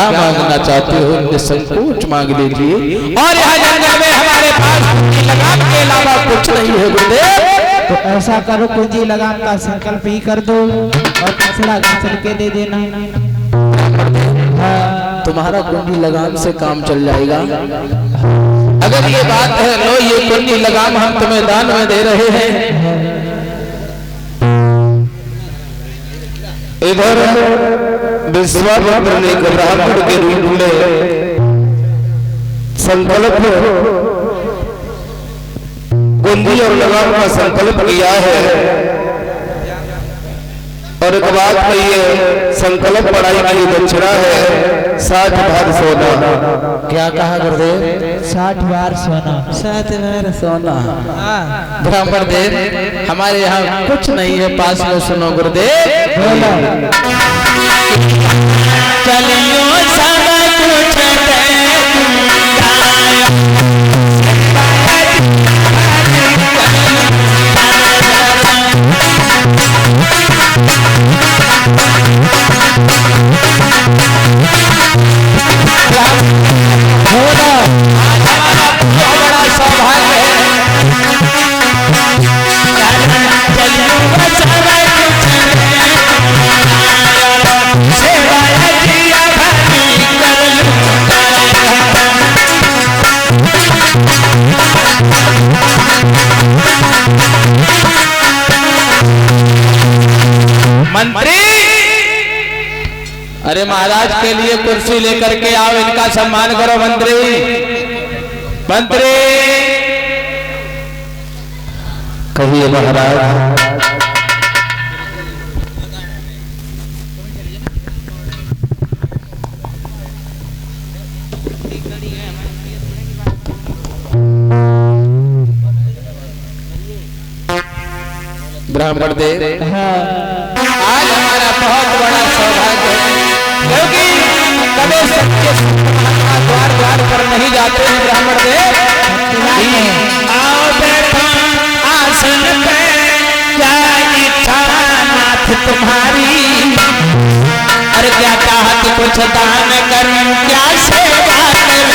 क्या मांगना चाहते हो निसंकोच मांग लीजिए। और यहाँ जंगल में हमारे पास लगाम के अलावा कुछ नहीं है गुरुदेव। तो ऐसा करो, कुंजी लगाम का संकल्प ही कर दो और कसड़ा घसड़ के दे देना। तुम्हारा कुंजी लगाम से काम चल जाएगा। अगर ये बात है, लो ये कुंजी लगाम हम तुम्हें दान में दे रहे हैं। इधर विश्वामित्र ने ब्राह्मण के रूप में संकल्प कुंजी और लगाम का संकल्प किया है। और एक बात कहिए, संकल्प पढ़ाई की दक्षिणा है 60 भार सोना। क्या कहा गुरुदेव? 60 बार सोना। 60 बार सोना। ब्राह्मण देव हमारे यहाँ कुछ नहीं है, पास में सुनो गुरुदेव। चलियो सब कुछ मंत्री, अरे महाराज के लिए कुर्सी लेकर के आओ, इनका सम्मान करो। मंत्री, मंत्री कहिए महाराज। ब्राह्मण देव, आज हमारा बहुत बड़ा सौभाग्य है, क्योंकि कभी सत्य द्वार द्वार पर नहीं जाते हैं। ब्राह्मण देव, आओ बैठो आसन पे, क्या इच्छा नाथ तुम्हारी? अरे क्या चाहत कुछ दान करूं, क्या सेवा करूं?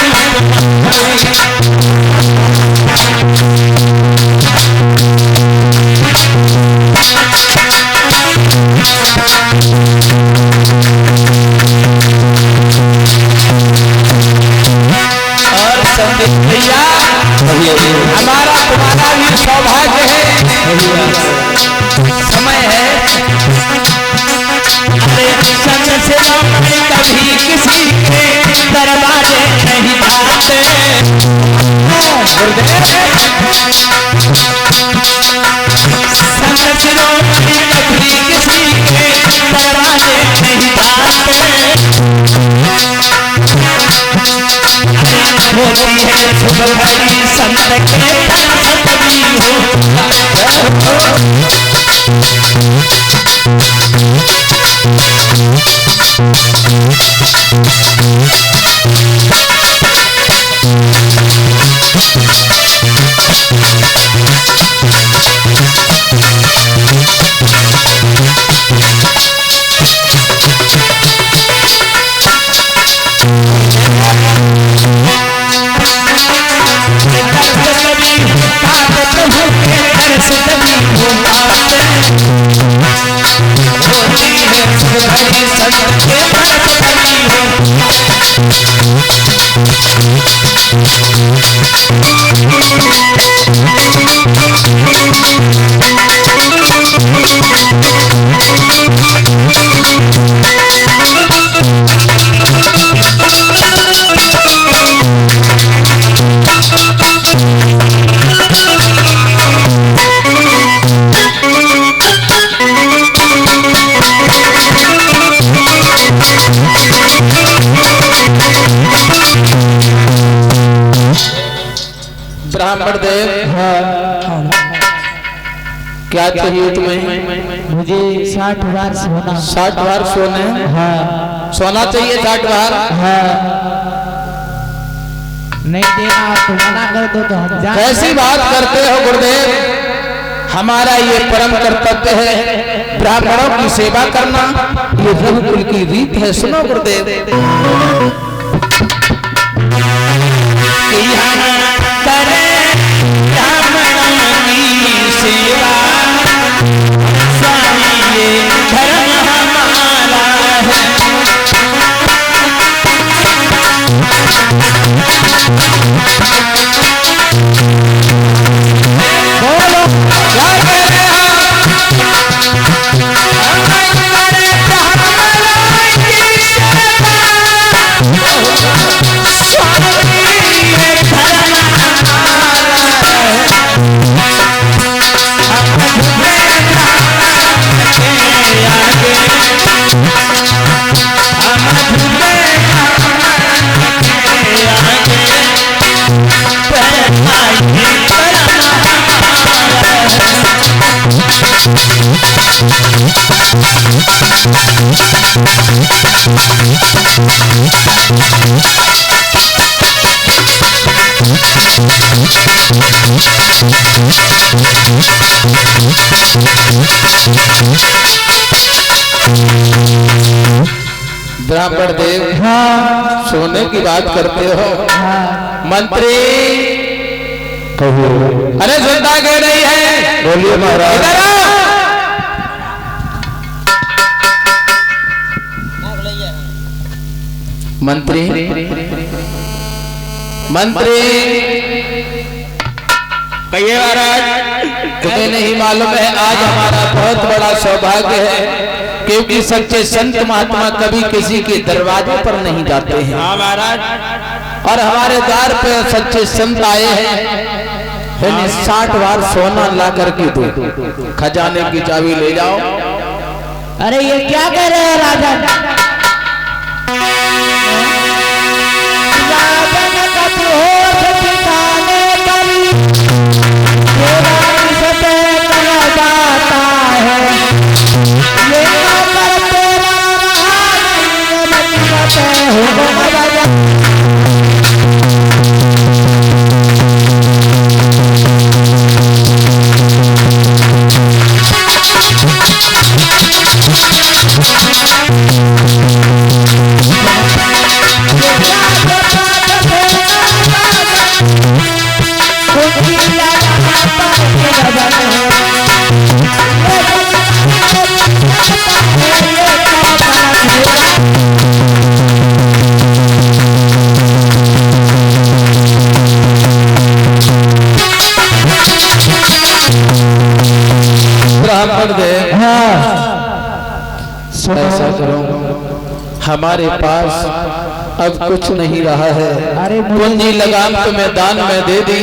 भैया हमारा तुम्हारा भी सौभाग्य है, समय है। अरे संग से कभी किसी के दरवाजे नहीं आते। संग से कभी किसी के दरवाजे नहीं आते। होती है शुभ घड़ी संत के सतबी ब्राह्मण देव, क्या चाहिए तुम्हें? मुझे 60 बार सोना। 60 बार सोने? हाँ। सोना चाहिए 60 बार? हाँ। नहीं देना, आप मना कर दो तो हम जान। कैसी बात करते हो गुरुदेव? हमारा ये परम कर्तव्य है, ब्राह्मणों की सेवा करना ये रघुकुल की रीत है। सुनो गुरुदेव, कि हम करें ब्राह्मणों की सेवा, स्वामी ये धर्म हमारा है। बोलो क्या कह रहे ब्राह्मण देव, हाँ सोने की बात करते हो। हाँ मंत्री अरे सुनता क्यों नहीं है? बोलिए महाराज। इधर आओ। मंत्री मंत्री कहिए महाराज। तुम्हें नहीं मालूम है आज हमारा बहुत बड़ा सौभाग्य है, क्योंकि सच्चे संत महात्मा कभी किसी के दरवाजे पर नहीं जाते हैं। हाँ महाराज। और हमारे द्वार पे सच्चे संत आए हैं, 60 बार सोना ला करके दो, खजाने की चाबी ले जाओ। अरे ये क्या कह रहे हैं राजन? राजन कभी होश ठिकाने पर तेरा इज्जत कर जाता है। ये नौकर तेरा रहा नहीं बचत हो गया। ऐसा करो, हमारे पास अब कुछ नहीं रहा है। अरे पूंजी लगाम तुम्हें दान में दे दी,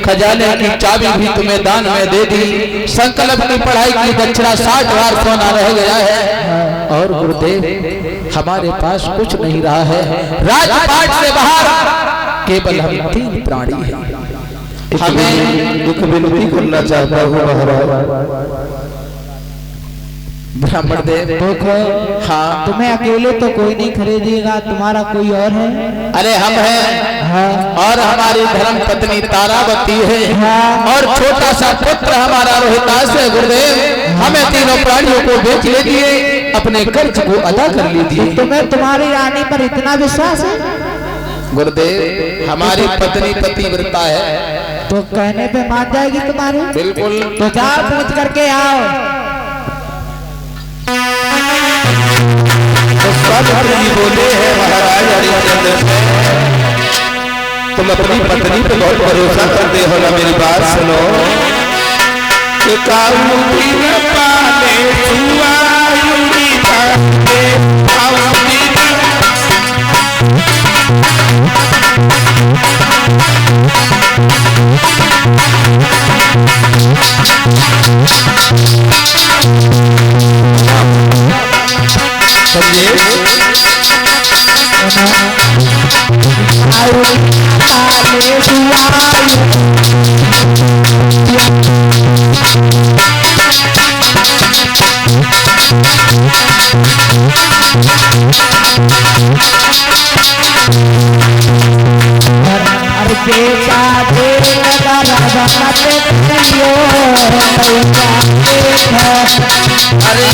खजाने की चाबी भी तुम्हें दान में दे दी, संकल्प की पढ़ाई की दक्षिणा 60 बार सोना रह गया है। और गुरुदेव हमारे पास कुछ नहीं रहा है। राजपाट से बाहर केवल हम 3 प्राणी हैं। हमें दुख विनती करना चाहता हूँ महाराज। ब्राह्मण देव देखो, हाँ तुम्हें अकेले तो कोई नहीं खरीदेगा, तुम्हारा कोई और है? अरे हम हैं। हाँ और हमारी धर्म पत्नी तारावती है। हाँ। और छोटा सा पुत्र हमारा रोहितास है। गुरुदेव हमें तीनों प्राणियों को बेच लीजिए, अपने कर्ज को अदा कर लीजिए। तुम्हें तुम्हारी रानी पर इतना विश्वास है? गुरुदेव हमारी पत्नी पतिव्रता है, तो कहने पे मान जाएगी तुम्हारी? बिल्कुल। तो जाओ पूछ करके आओ। तो सब अपनी बोले हैं महाराज हरिश्चंद्र से, तुम अपनी पत्नी पे बहुत भरोसा करते हो ना। मेरी बात सुनो कि काउंटी न पाले सुआयुनी पाले काउंटी समझे। बेटा दे लगा राजा मत करियो। अरे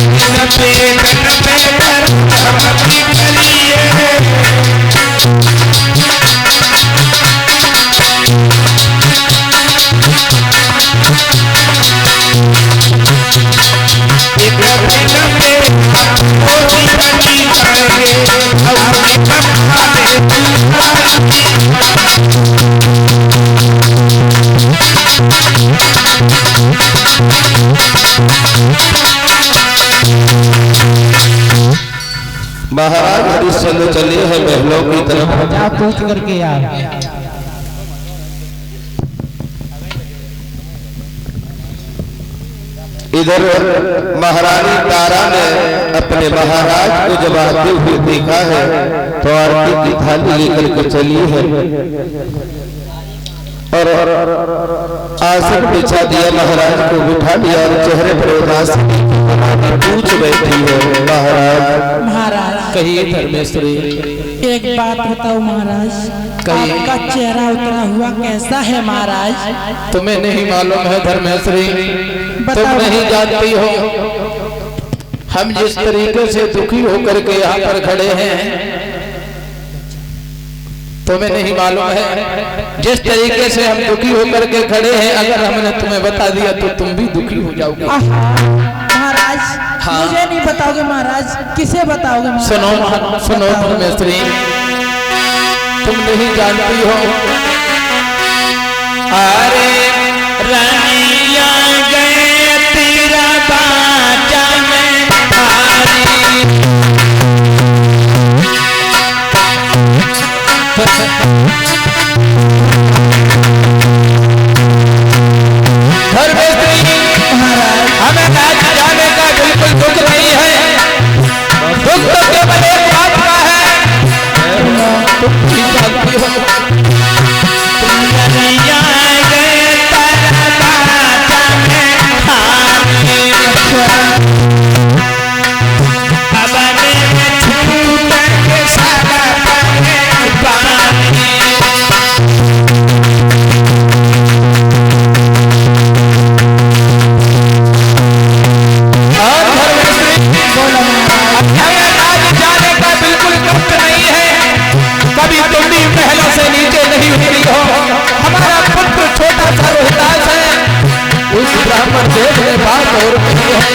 महाराज हरिश्चंद्र चले हैं महलों की तरफ। आप पूछ करके यार इधर महारानी तारा ने अपने महाराज को जब आते हुए देखा है तो आरती की थाली लेकर के चली है और आसन बिछा दिया, महाराज को बिठा दिया और चेहरे पर उदास पूछ बैठी है। महाराज कहिए धर्मेश्वरी। एक बात बताओ महाराज, आपका चेहरा उतरा हुआ कैसा है महाराज? तुम्हें नहीं मालूम है धर्मेश्वरी, तुम नहीं जानती हो हम जिस तरीके से दुखी होकर के यहाँ पर खड़े हैं, तुम्हें नहीं मालूम है जिस तरीके से हम दुखी होकर के खड़े हैं, अगर हमने तुम्हें बता दिया तो तुम भी दुखी हो जाओगे। महाराज हाँ। मुझे नहीं बताओगे महाराज, किसे बताओगे महाराज? सुनो धर्मेश्वरी, तुम नहीं जानती हो अरे रानिया गए तेरा बाजा में भारी, हमें राज जाने का बिल्कुल दुख नहीं है, दुख तो केवल एक बात का है, तुम भी जानती हो तुम रनिया गए तेरा बाजा में भारी, अब मैं छूट के सारा पानी महलों से नीचे नहीं उतरी हो। हमारा पुत्र छोटा सा रोहिदास है, उस ब्राह्मण देव ने बात और कही है।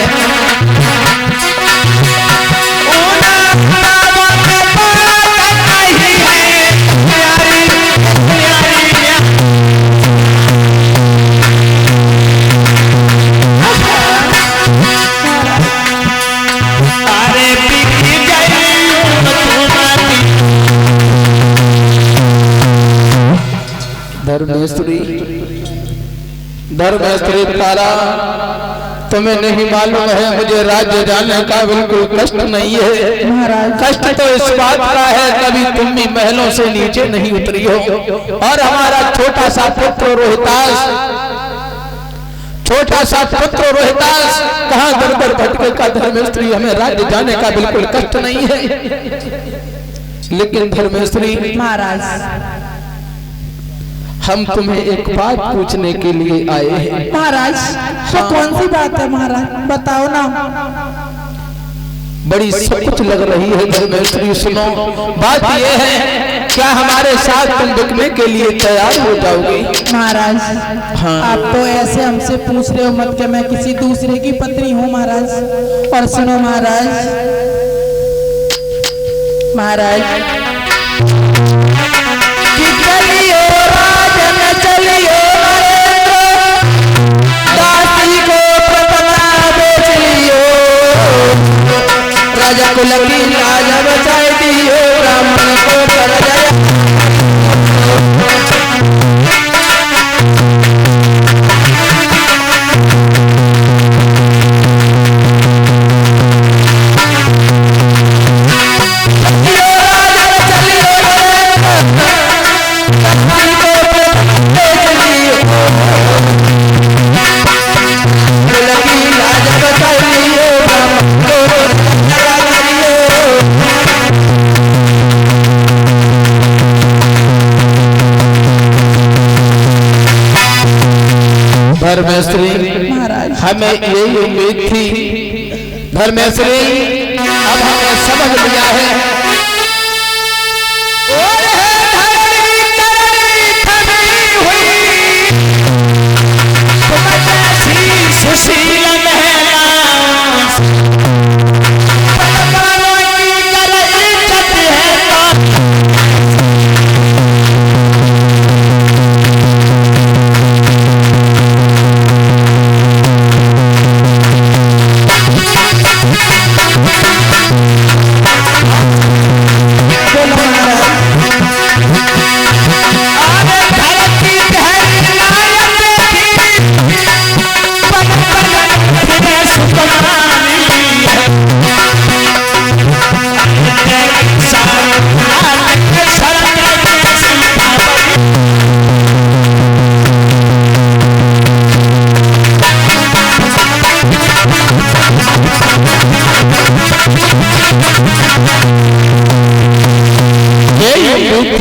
धर्मेश्वरी तारा, तुम्हें नहीं मालूम है मुझे राज्य जाने का बिल्कुल कष्ट नहीं है महाराज। कष्ट तो इस बात का है कभी तुम भी महलों से नीचे नहीं उतरी हो और हमारा छोटा सा पुत्र रोहितास कहाँ दर दर भटकेगा। धर्मेश्वरी, हमें राज्य जाने का बिल्कुल कष्ट नहीं है, लेकिन धर्मेश्वरी महाराज हम तुम्हें एक बात पूछने के लिए आए हैं। महाराज तो कौन सी बात है महाराज, बताओ ना। बड़ी सच लग रही है धर्मेश्वरी, सुनो बात यह है, क्या हमारे साथ तुम बिकने के लिए तैयार हो जाओगी? महाराज हाँ। आप तो ऐसे हमसे पूछ रहे हो मत कि मैं किसी दूसरे की पत्नी हूँ महाराज। और सुनो महाराज, चलियो दासी को प्रपना बेच लियो, राजा को लगी राजा बचाए दियो, ब्राह्मण को कर जया। हमें यही उम्मीद थी धर्मेश्वरी, अब हमें समझ लिया है।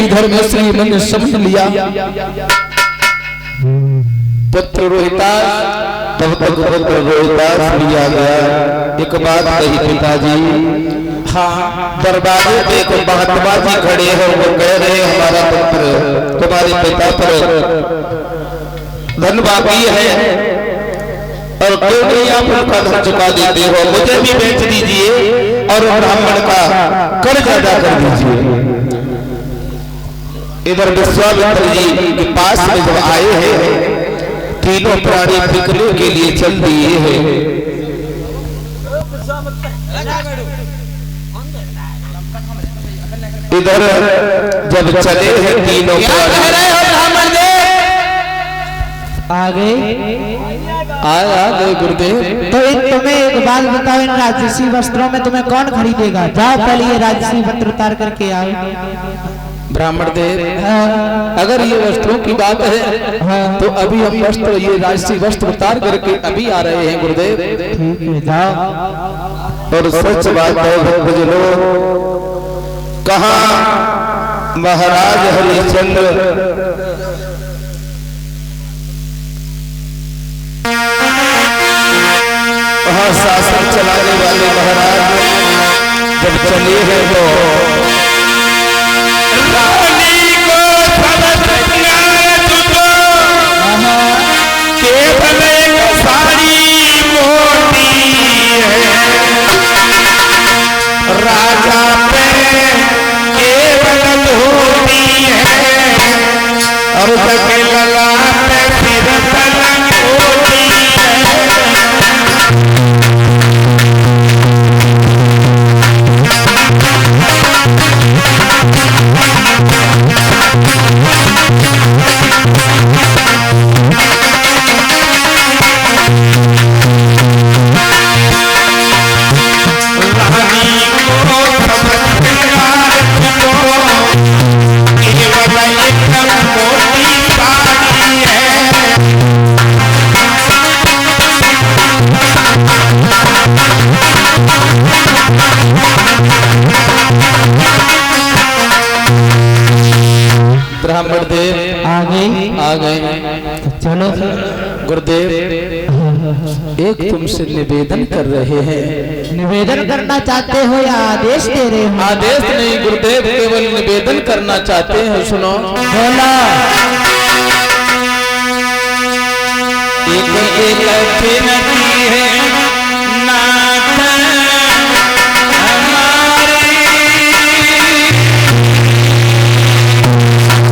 धर्मेश्वरी मैंने समझ लिया। पुत्र रोहितास, तब तक पुत्र रोहितास लिया गया। एक बात कही पिताजी, हाँ दरबारे पे एक महात्मा जी खड़े हैं, वो कह रहे हमारा पुत्र तुम्हारे पिता पर धन बाकी है और क्यों नहीं आप उनका धन चुका देते हो, मुझे भी बेच दीजिए और ब्राह्मण का कर्ज अदा कर दीजिए। इधर विश्वामित्र जी के पास में जब आए हैं, तीनों प्राणी बिकने के लिए चल दिए हैं। इधर जब चले हैं तीनों प्राणी, आ गए गुरुदेव। तो तुम्हें एक बात बताओ, इन राजसी वस्त्रों में तुम्हें कौन खरीदेगा? जाओ पहले ये राजसी वस्त्र उतार करके आओ। ब्राह्मण देव, अगर ये वस्त्रों की बात है तो अभी हम वस्त्र, ये राजसी वस्त्र उतार करके अभी आ रहे हैं गुरुदेव। और सच बात है भक्तजनों, कहाँ महाराज हरिश्चंद्र वहाँ शासन चलाने वाले महाराज जब चले हैं तो केवल एक साड़ी मोटी है, राजा पे केवल धोती है और लला पे फिर तलक होती है। ब्राह्मण देव आ गए। चलो गुरुदेव, एक तुमसे निवेदन कर रहे हैं। निवेदन करना चाहते हो या आदेश दे रहे हो? आदेश नहीं गुरुदेव, केवल निवेदन करना चाहते हैं। सुनो।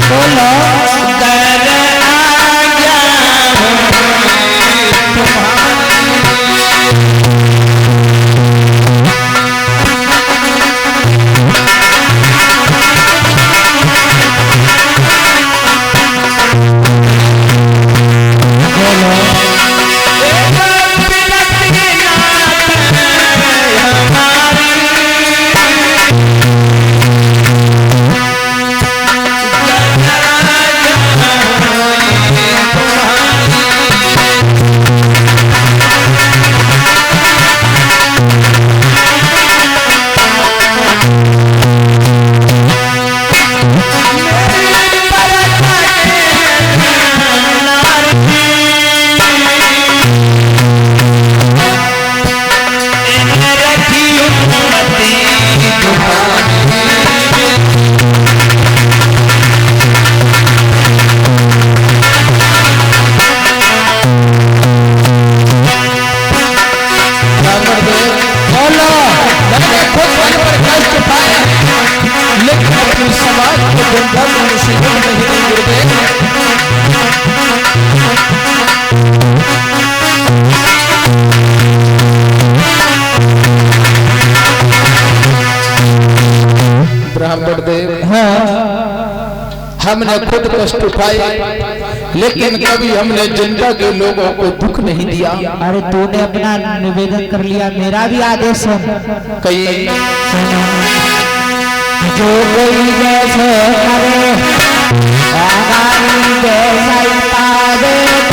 बोला। ब्राह्मण देव, हमने खुद कष्ट उठाए लेकिन कभी हमने जिंदा के लोगों को दुख नहीं दिया। अरे तूने अपना निवेदन कर लिया, मेरा भी आदेश है। कई जो कोई जैसे करे हमारी जैसा ही पावेगा।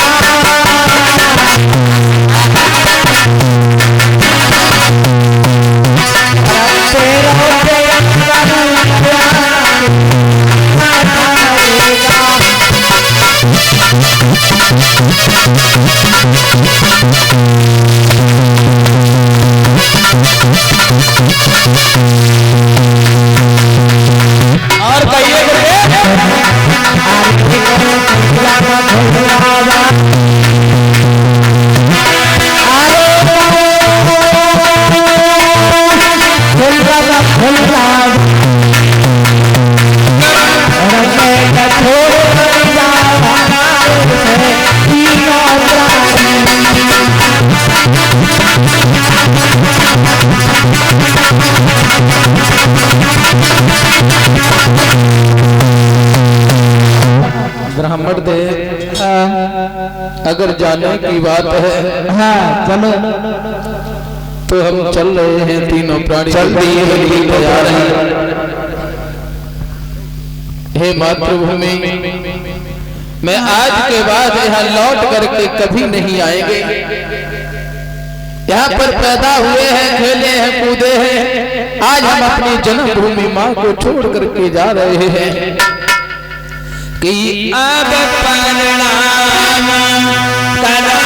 और कहिए ब्राह्मण देव, अगर जाने की बात है हाँ चलो, तो हम चल रहे हैं, तीनों प्राणी चल दिए तैयार हैं। हे मातृभूमि, मैं आज के बाद यहाँ लौट करके कभी नहीं आएंगे। यहाँ पर पैदा हुए हैं, खेले हैं, कूदे हैं, आज हम अपनी जन्मभूमि माँ को छोड़ करके जा रहे हैं कि अब परिणाम करा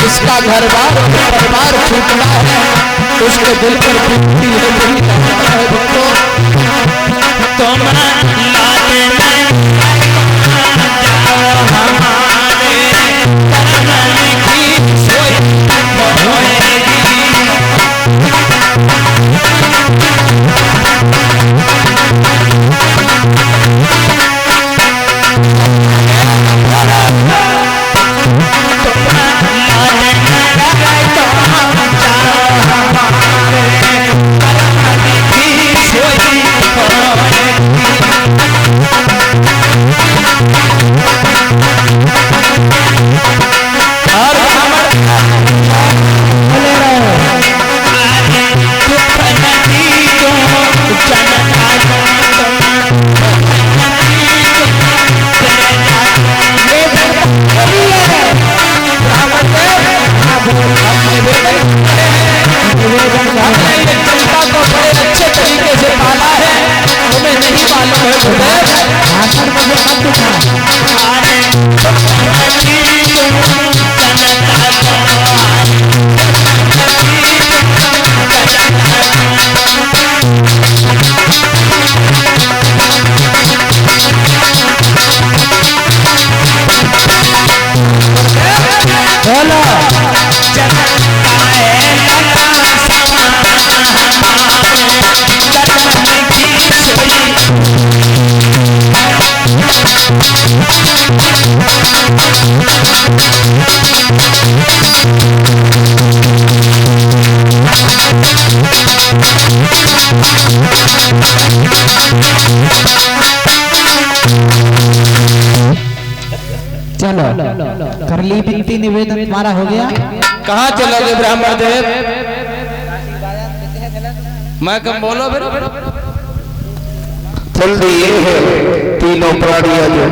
जिसका घर बार परिवार छूटना है उसके दिल पर बीतती है यही लगता है भक्तों। तुम लाते हमारे भाषण मुझे मत बोलो चलो कर ली विनती निवेदन तुम्हारा हो गया। कहाँ चलोगे ब्राह्मण देव? मैं कम बोलो फिर। जल्दी ये है तीनों प्राणियां जो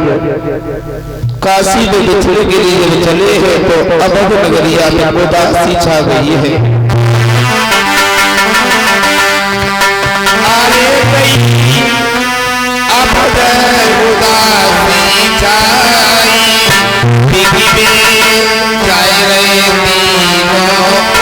काशी में बिछड़े के लिए जब चले हैं तो अवध नगरिया में उदासी छा गई है। अरे गई अवध उदासी छाई दिव्य में जाए रहे तीनों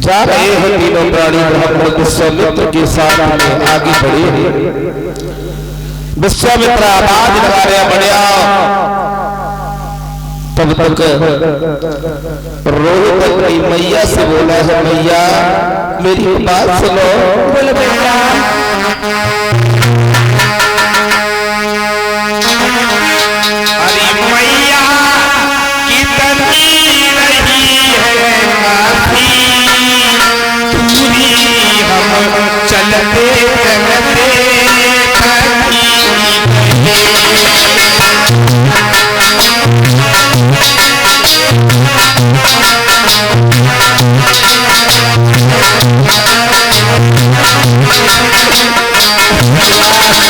जा रहे हैं तीनों प्राणी ब्राह्मण विश्वामित्र के साथ में आगे बढ़े। विश्वामित्र आवाज लगा रहे बढ़िया। तब तक रोहित अपनी मैया से बोला है मैया मेरी बात सुनो। बोले मैया अरे मैया कितनी रही है काफी दूरी हम चलते चलते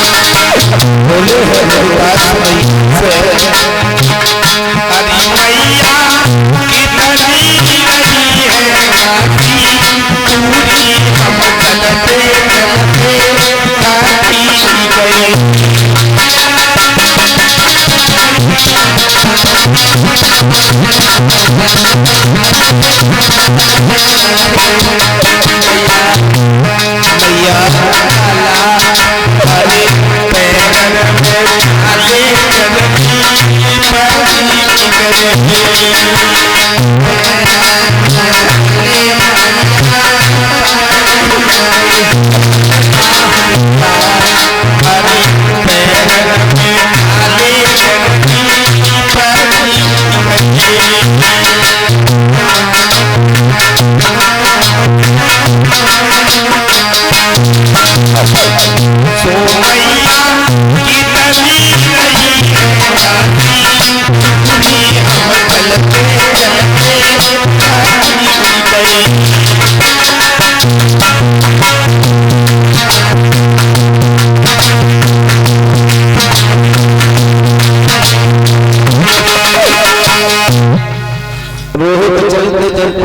बोले है मेरी बात सुनी से अरे मैया कितनी रही है काफी दूरी हम चलते चलते काफी गए। मैया अरे पैर में आले चलती चलते चलते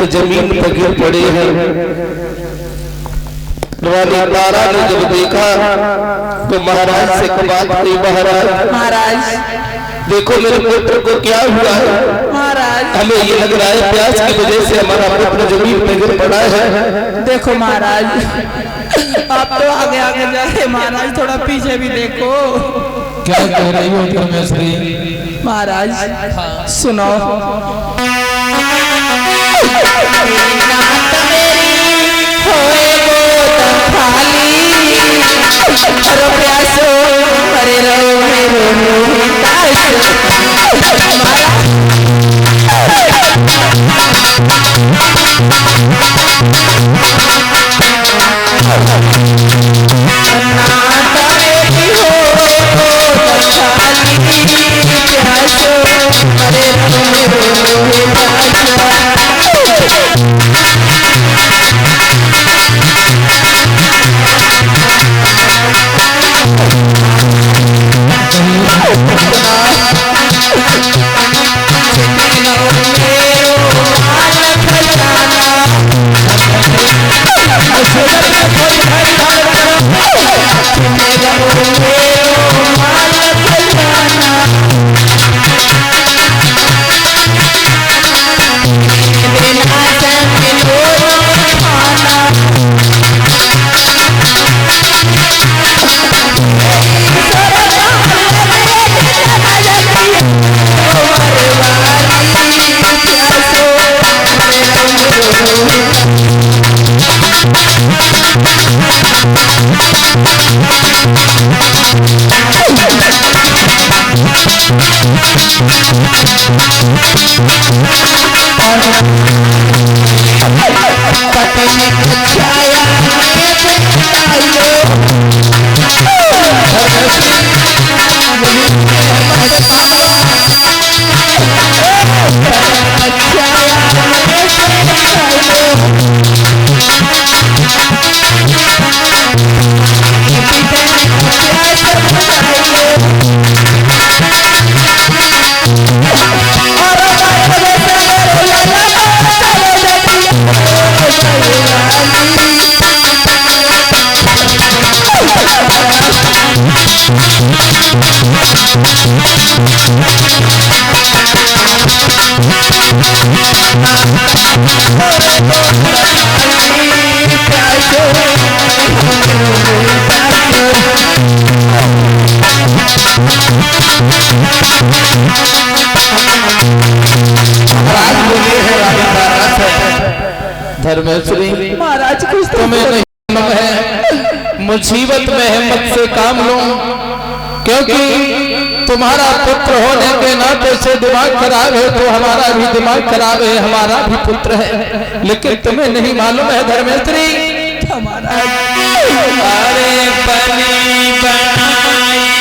पुत्र जमीन पर गिर पड़े हैं। रानी तारा ने जब देखा तो महाराज से बात की, महाराज देखो मेरे पुत्र को क्या हुआ है महाराज, हमें ये लग रहा है प्यास की वजह से हमारा पुत्र जमीन पर गिर पड़ा है। देखो महाराज आप तो आगे आगे जा रहे महाराज, थोड़ा पीछे भी देखो। क्या कह रही हो परमेश्वरी? महाराज सुनो, धर्मेश्वरी महाराज कुछ तो तुम्हें नहीं मालूम है, मुसीबत में हिम्मत से काम लो, क्योंकि तुम्हारा पुत्र होने के नाते से दिमाग खराब है तो हमारा भी दिमाग खराब है, हमारा भी पुत्र है, लेकिन तुम्हें नहीं मालूम है धर्मेश्वरी। अरे बनी बनाई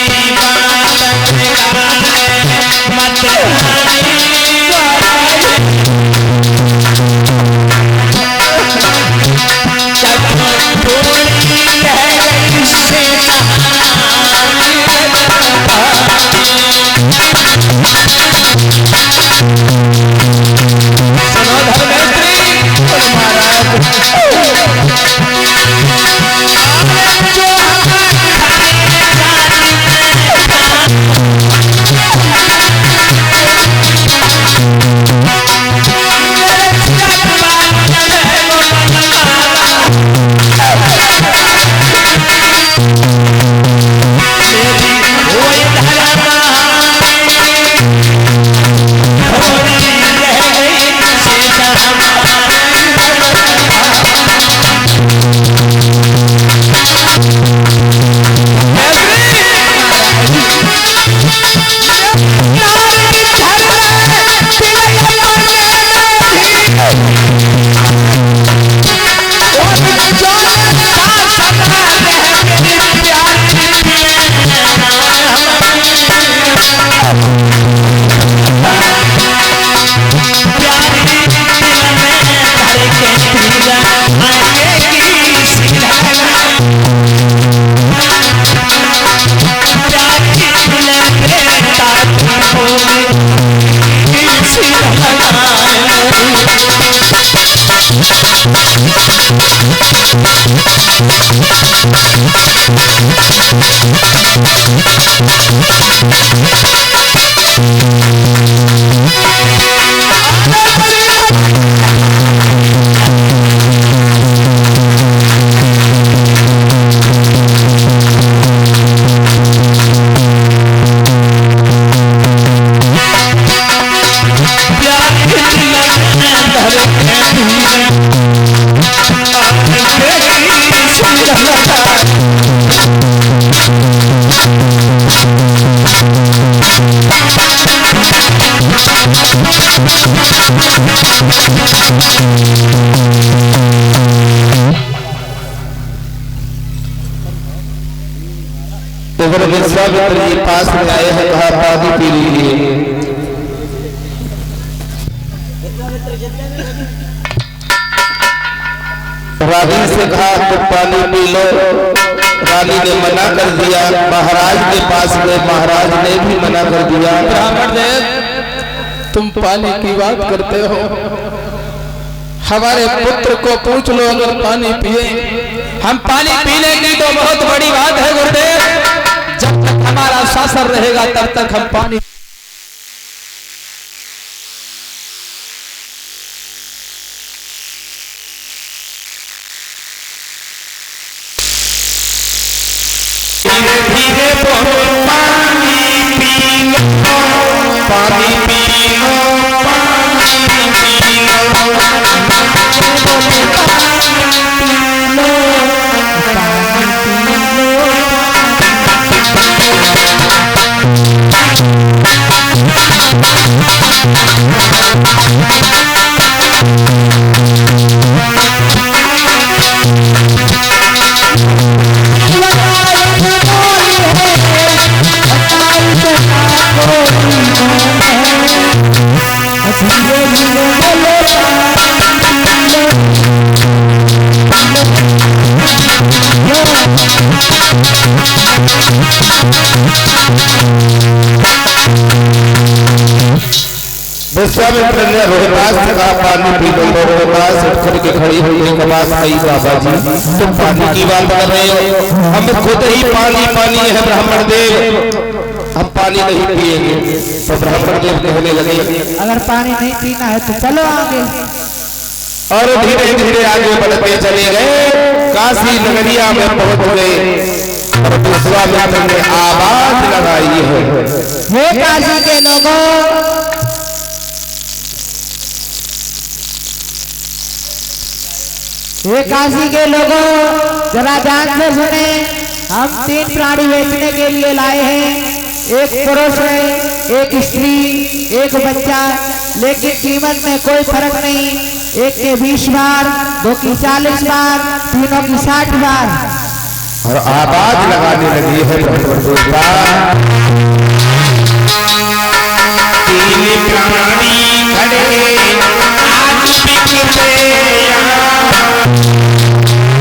विश्वामित्र जी पास में आए हैं, कहा पानी पी लीजिए। रानी से कहा तुम पानी पी लो। रानी ने मना कर दिया। महाराज के पास गए, महाराज ने भी मना कर दिया। ब्राह्मण देव तुम पानी की बात करते हो, हमारे पुत्र को पूछ लो अगर पानी पिए। हम पानी पीने की तो बहुत बड़ी बात है गुरुदेव, जब तक हमारा शासन रहेगा तब तक हम पानी धीरे पानी पी लो, पानी पी लो, विश्वामित्र ने रोहिदास से कहा पानी पी लो। रोहिदास उठ करके खड़ी हुई, कबास कही बाबा जी तुम पानी की बात कर रहे हो, हम खुद ही पानी पानी है ब्राह्मण देव, हम पानी नहीं पिएंगे। तो ब्राह्मण देव कहने लगे अगर पानी नहीं पीना है तो चलो आगे। और धीरे धीरे आगे बढ़ते चले गए। काशी नगरिया में पहुंच गए और विश्वामित्र ने आवाज लगाई है, हे काशी के लोगों, हे काशी के लोगों, जरा ध्यान से सुने। हम 3 प्राणी बेचने के लिए लाए हैं, एक पुरुष है, एक स्त्री, एक बच्चा, लेकिन कीमत में कोई फर्क नहीं। एक के 20 बार, 2 की 40 बार, तीनों की 60 बार। और आवाज लगाने लगी है तीन प्राणी खड़े आज बिकते यहाँ,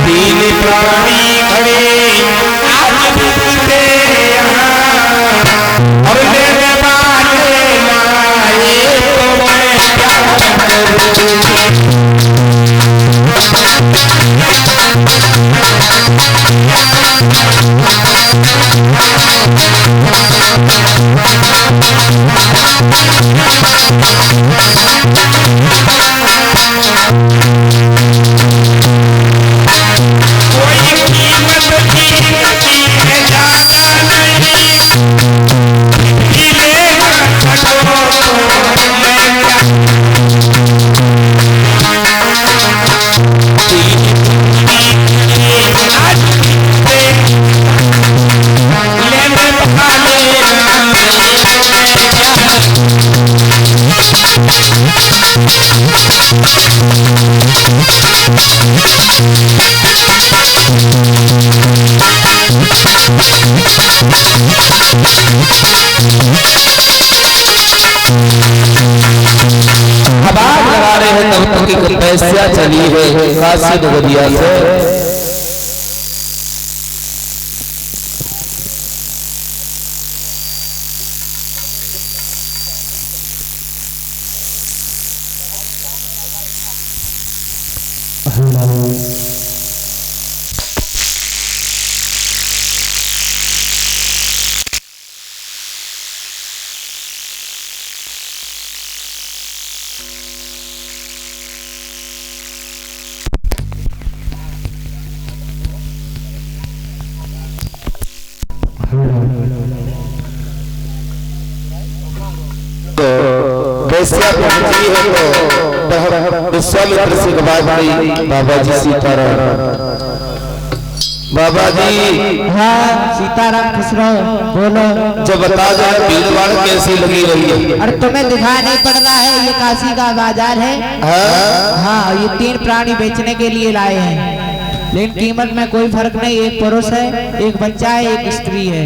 तीन प्राणी खड़े आज बिकते यहाँ, और मेरे बारे लाए तो मैं क्या करूँ। तपस्या चली है काशी नगरिया से। की है तो विश्वामित्र से आवाज आई, बाबा जी सीताराम। बाबा जी हाँ सीताराम खुश रहो, बोलो। जब बता जाए भीड़ भाड़ कैसी लगी रही है? अरे तुम्हें दिखाई नहीं पड़ रहा है, ये काशी का बाजार है। हाँ ये 3 प्राणी बेचने के लिए लाए हैं, लेकिन कीमत में कोई फर्क नहीं। एक पुरुष है, एक बच्चा है, एक स्त्री है।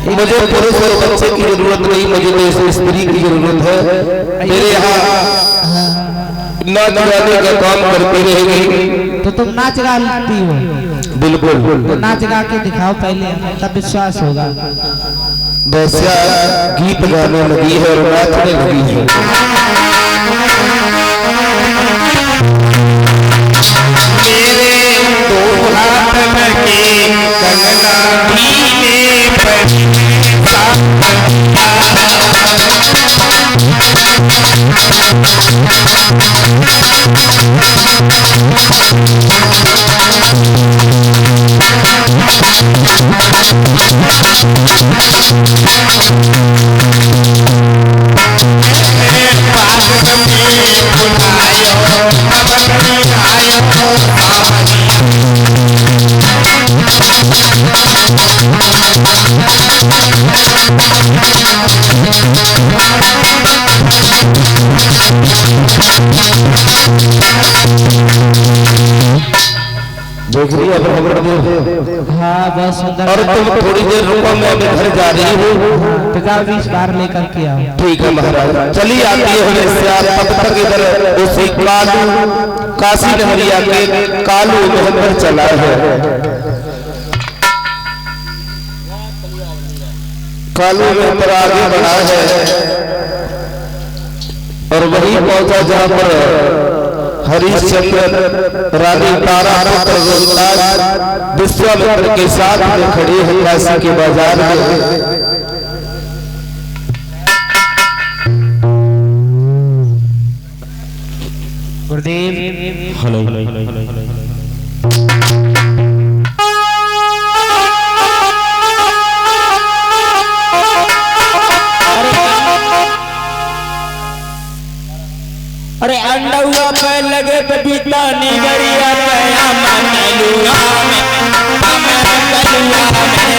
मुझे पुरुष और बच्चे की जरूरत नहीं, मुझे तो इस स्त्री की जरूरत है। मेरे यहाँ नाच गाने का काम करती रहेगी। तो तुम नाच गाती हो? बिल्कुल। तो नाच गा के दिखाओ पहले, तब विश्वास होगा। वैसा गीत गाने लगी है और नाचने लगी है। मेरे दो हाथ में के कंगना भीने पर हाँ बहुत सुंदर। और तुम थोड़ी देर रुको, मैं अभी घर जा रही हूँ। पिता 20 बार लेकर के आओ। ठीक है महाराज, चली आती है तब तक इधर उसी कालू काशी नहरिया के कालू महंदर चला है। कालू महंदर आगे बढ़ा है और वही पहुंचा जहां पर हरिश्चंद्र रानी तारा पुत्र रोहिताज विश्वामित्र के साथ में खड़े हैं काशी के बाजार में। गुरुदेव हेलो। अरे अंडुआ पे लगे पे बीता निगरिया पया मनलुआ में मनलुआ में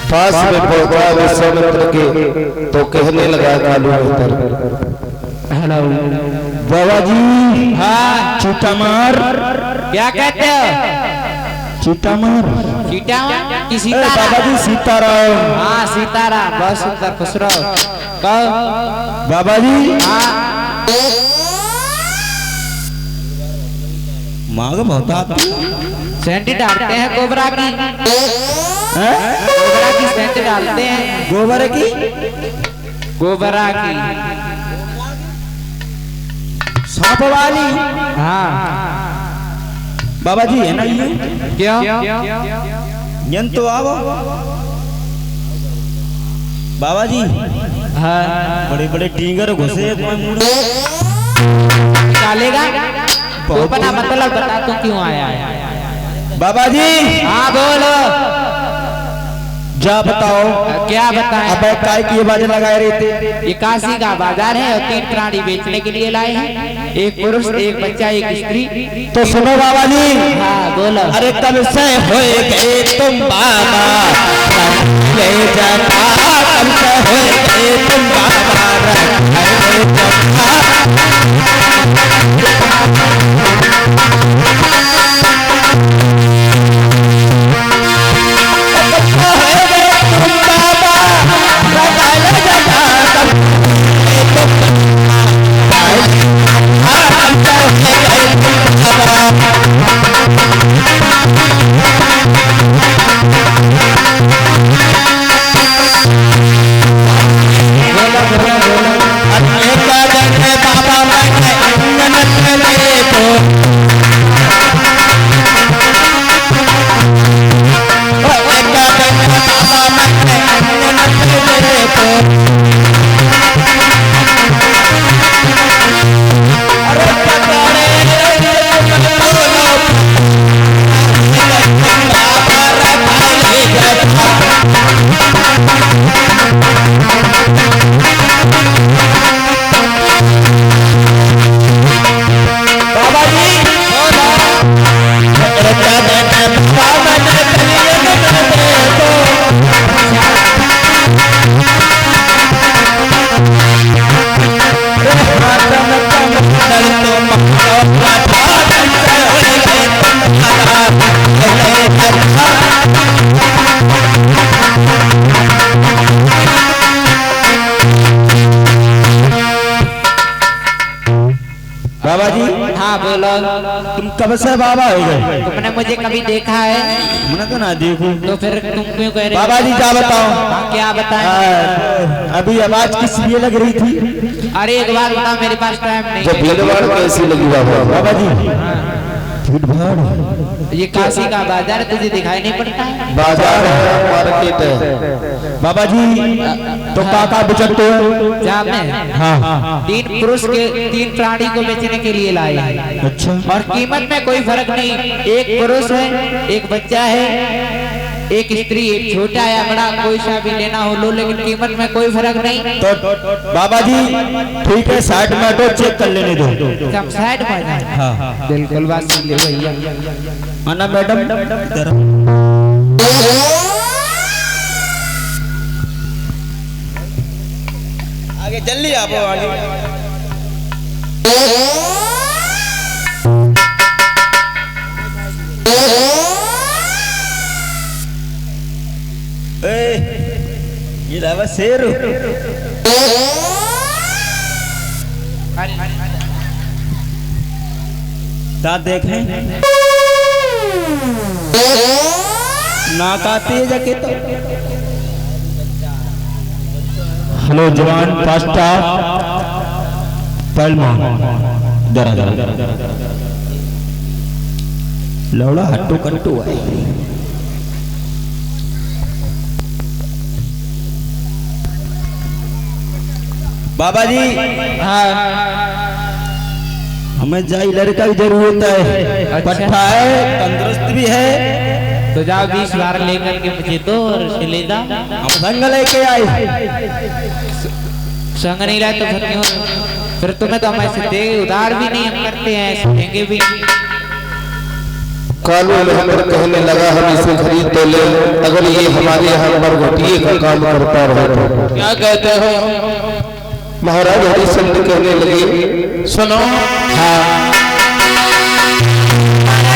पास में पहुंचा विश्वामित्र के तो कहने लगा कालू महंदर, हेलो बाबा जी। हाँ चुटामार क्या कहते हो? चुटामार बाबा जी सीताराम। हाँ सीताराम, बहुत सुंदर, खुश रहो। कहो बाबा जी। हाँ मांग बहुत सेंटी डालते हैं कोबरा की, कोबरा की सेंट डालते हैं। गोबर की गोबरा की सांप वाली। हाँ बाबा जी है ना ये? क्यों? यंत्र तो आओ बाबा जी। हाँ बड़े बड़े टीगर घुसे निकालेगा तो अपना मतलब बता तू क्यों आया है? बाबा जी। हाँ बोलो। जा बताओ। क्या बताएं? अब काय की बाजें लगाए रहे थे? ये काशी का बाजार है और 3 प्राणी बेचने के लिए लाए हैं, एक पुरुष, एक बच्चा, एक स्त्री। तो सुनो बाबा जी। हाँ बोलो। अरे कब से हो गए तुम बाबा ले जाता, कब से हो गए तुम बाबा बाबा जी। हाँ बोलो। तुम कब से बाबा हो गए? तुमने मुझे कभी देखा है? मैंने तो ना देखूं। तो फिर तुम क्यों कह रहे? बाबा जी क्या बताओ? हाँ, क्या बताएं? अभी आवाज किस लिए लग रही थी? अरे एक बात बताओ, मेरे पास टाइम नहीं है। भीड़-भाड़ कैसी लगी बाबा जी? भीड़-भाड़ ये काशी का बाजार तुझे दिखाई नहीं पड़ता है? बाजार है, मार्केट है। बाबा जी तो काका बेचते हो? जाने हाँ। तीन पुरुष के तीन प्राणी को बेचने के लिए लाए हैं। अच्छा। और कीमत में कोई फर्क नहीं, एक पुरुष है, एक बच्चा है, एक स्त्री, एक छोटा या बड़ा, कोई सा भी लेना हो लो, लेकिन कीमत में कोई फर्क नहीं। तो बाबा जी ठीक है, साइड में तो चेक कर लेने दो। सब साइड में जाए। हाँ बिल्कुल बात सही है भैया। आना मैडम इधर। आगे जल्दी आप आगे। ये लावा शेर देखें ना काते जाके तो। हेलो जवान पास्ता पलमा दरा लौड़ा हट्टू कट्टू है। बाबा जी हाँ हमें जाई लड़का की जरूरत है। पट्टा है, तंदुरुस्त भी है। तो जाओ 20 बार लेकर के मुझे दो और उसे ले जा। हम संग लेके आए। संग नहीं रहा तो फिर क्यों? फिर तुम्हें तो हम ऐसे दे उधार भी नहीं हम करते हैं, ऐसे देंगे भी। कानून में हमें कहने लगा हम इसे खरीद तो ले, अगर ये हमारे यहाँ मरघटिए का काम करता रहे तो। क्या कहते हो? महाराज हरिश्चंद्र कहने लगे सुनो। हाँ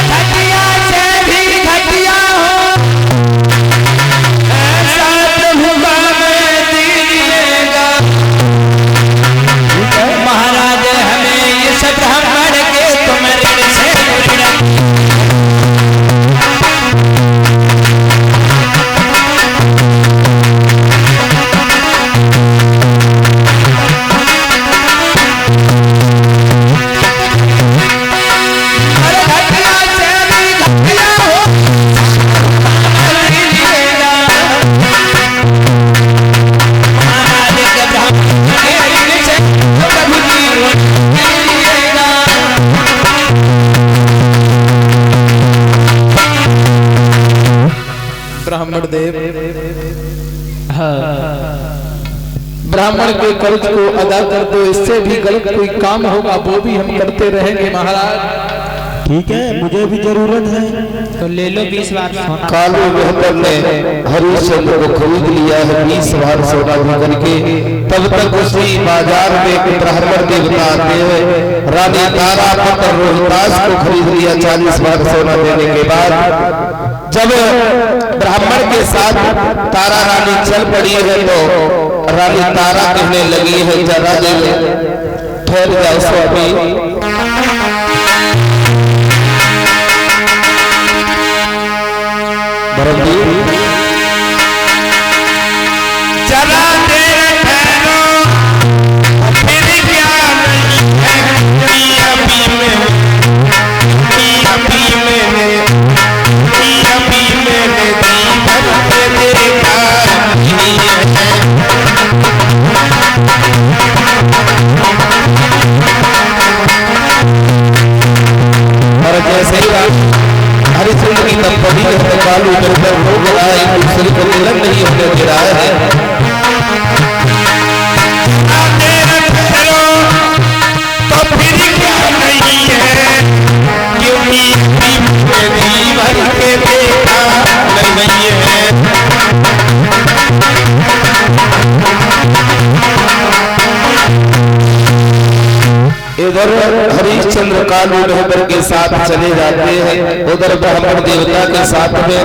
घटिया से भी घटिया हो ऐसा प्रभु हमें दीजिएगा। महाराज हमें ये सब ब्राह्मण के तुम ऋण से ब्राह्मण देव। ब्राह्मण के कर्ज को अदा कर दो, इससे भी गलत कोई काम होगा वो भी हम करते रहेंगे महाराज। ठीक है, मुझे भी जरूरत है तो ले लो 20 बार सोना। कालू मेहतर ने हरिश्चंद्र को खरीद लिया है 20 बार सोना भी करके। तब तक उसी बाजार में एक ब्राह्मण देवता आते हैं, रानी तारा पुत्र रोहितास को खरीद लिया 40 बार सोना देने के बाद। जब ब्राह्मण के साथ तारा रानी चल पड़ी है तो रानी तारा कहने लगी है, जरा ठहर जाओ स्वामी, जरा देर ठहरो, फिर क्या नहीं है, अभी मैंने देखा और जैसे ही हरिश्चंद्र की दंपति के कालू मेहतर हो गया, एक दूसरे को मिलन नहीं होने दे रहा है। तो फिर क्या नहीं है, क्योंकि जीवन के देखा नहीं है। इधर हरिश्चंद्र कालू मेहतर के साथ चले जाते हैं, उधर ब्राह्मण देवता के साथ में